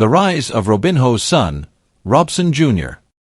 The rise of Robinho's son, Robson Jr.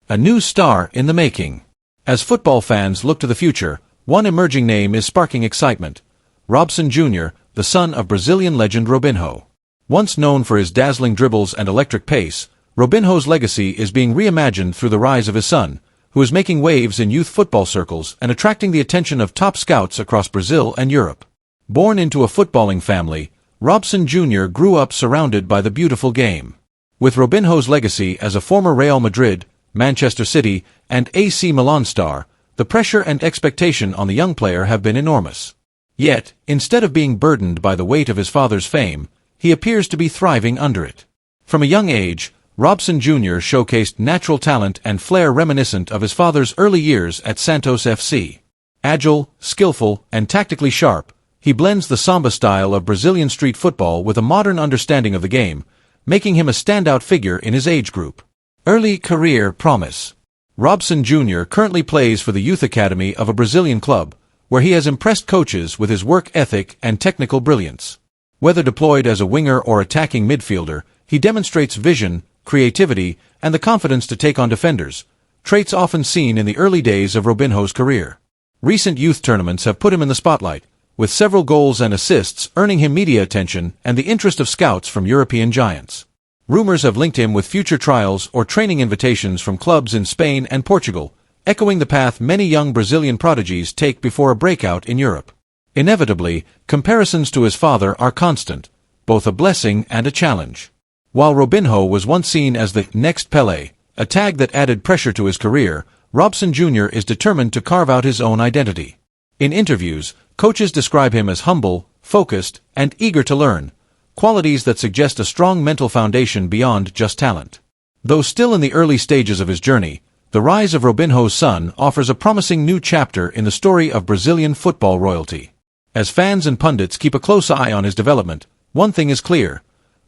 A new star in the making. As football fans look to the future, one emerging name is sparking excitement. Robson Jr., the son of Brazilian legend Robinho. Once known for his dazzling dribbles and electric pace, Robinho's legacy is being reimagined through the rise of his son, who is making waves in youth football circles and attracting the attention of top scouts across Brazil and Europe. Born into a footballing family, Robson Jr. grew up surrounded by the beautiful game. With Robinho's legacy as a former Real Madrid, Manchester City, and AC Milan star, the pressure and expectation on the young player have been enormous. Yet, instead of being burdened by the weight of his father's fame, he appears to be thriving under it. From a young age, Robson Jr. showcased natural talent and flair reminiscent of his father's early years at Santos FC. Agile, skillful, and tactically sharp, he blends the Samba style of Brazilian street football with a modern understanding of the game, making him a standout figure in his age group. Early career promise. Robson Jr. currently plays for the youth academy of a Brazilian club, where he has impressed coaches with his work ethic and technical brilliance. Whether deployed as a winger or attacking midfielder, he demonstrates vision, creativity, and the confidence to take on defenders, traits often seen in the early days of Robinho's career. Recent youth tournaments have put him in the spotlight, with several goals and assists earning him media attention and the interest of scouts from European giants. Rumors have linked him with future trials or training invitations from clubs in Spain and Portugal, echoing the path many young Brazilian prodigies take before a breakout in Europe. Inevitably, comparisons to his father are constant, both a blessing and a challenge. While Robinho was once seen as the next Pelé, a tag that added pressure to his career, Robson Jr. is determined to carve out his own identity. In interviews, coaches describe him as humble, focused, and eager to learn, qualities that suggest a strong mental foundation beyond just talent. Though still in the early stages of his journey, the rise of Robinho's son offers a promising new chapter in the story of Brazilian football royalty. As fans and pundits keep a close eye on his development, one thing is clear.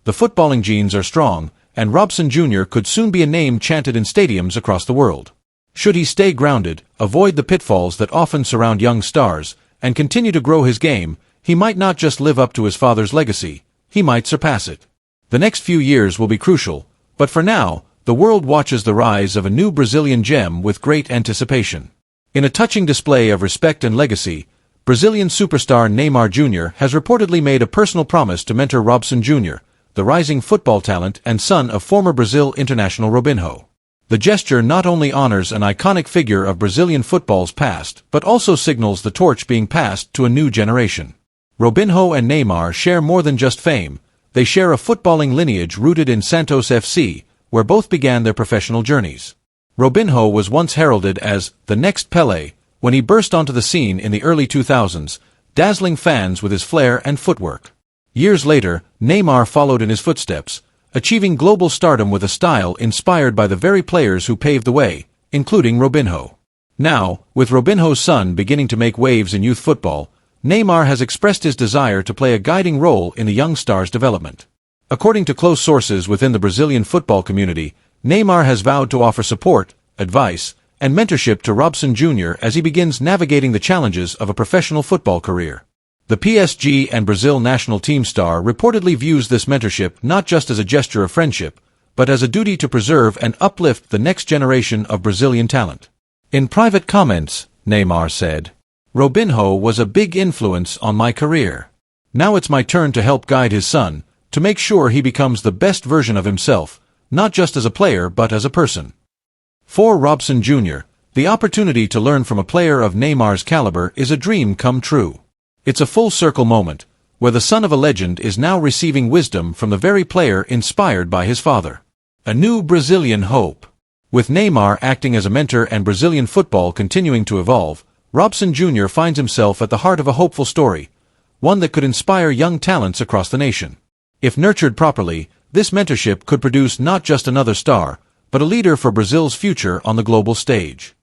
The footballing genes are strong, and Robson Jr. could soon be a name chanted in stadiums across the world. Should he stay grounded, avoid the pitfalls that often surround young stars, and continue to grow his game, he might not just live up to his father's legacy, he might surpass it. The next few years will be crucial, but for now, the world watches the rise of a new Brazilian gem with great anticipation. In a touching display of respect and legacy, Brazilian superstar Neymar Jr. has reportedly made a personal promise to mentor Robson Jr., the rising football talent and son of former Brazil international Robinho. The gesture not only honors an iconic figure of Brazilian football's past, but also signals the torch being passed to a new generation. Robinho and Neymar share more than just fame. They share a footballing lineage rooted in Santos FC, where both began their professional journeys. Robinho was once heralded as the next Pelé when he burst onto the scene in the early 2000s, dazzling fans with his flair and footwork. Years later, Neymar followed in his footsteps, achieving global stardom with a style inspired by the very players who paved the way, including Robinho. Now, with Robinho's son beginning to make waves in youth football, Neymar has expressed his desire to play a guiding role in the young star's development. According to close sources within the Brazilian football community, Neymar has vowed to offer support, advice, and mentorship to Robson Jr. as he begins navigating the challenges of a professional football career. The PSG and Brazil national team star reportedly views this mentorship not just as a gesture of friendship, but as a duty to preserve and uplift the next generation of Brazilian talent. In private comments, Neymar said, "Robinho was a big influence on my career. Now it's my turn to help guide his son, to make sure he becomes the best version of himself, not just as a player but as a person." For Robson Jr., the opportunity to learn from a player of Neymar's caliber is a dream come true. It's a full-circle moment, where the son of a legend is now receiving wisdom from the very player inspired by his father. A new Brazilian hope. With Neymar acting as a mentor and Brazilian football continuing to evolve, Robson Jr. finds himself at the heart of a hopeful story, one that could inspire young talents across the nation. If nurtured properly, this mentorship could produce not just another star, but a leader for Brazil's future on the global stage.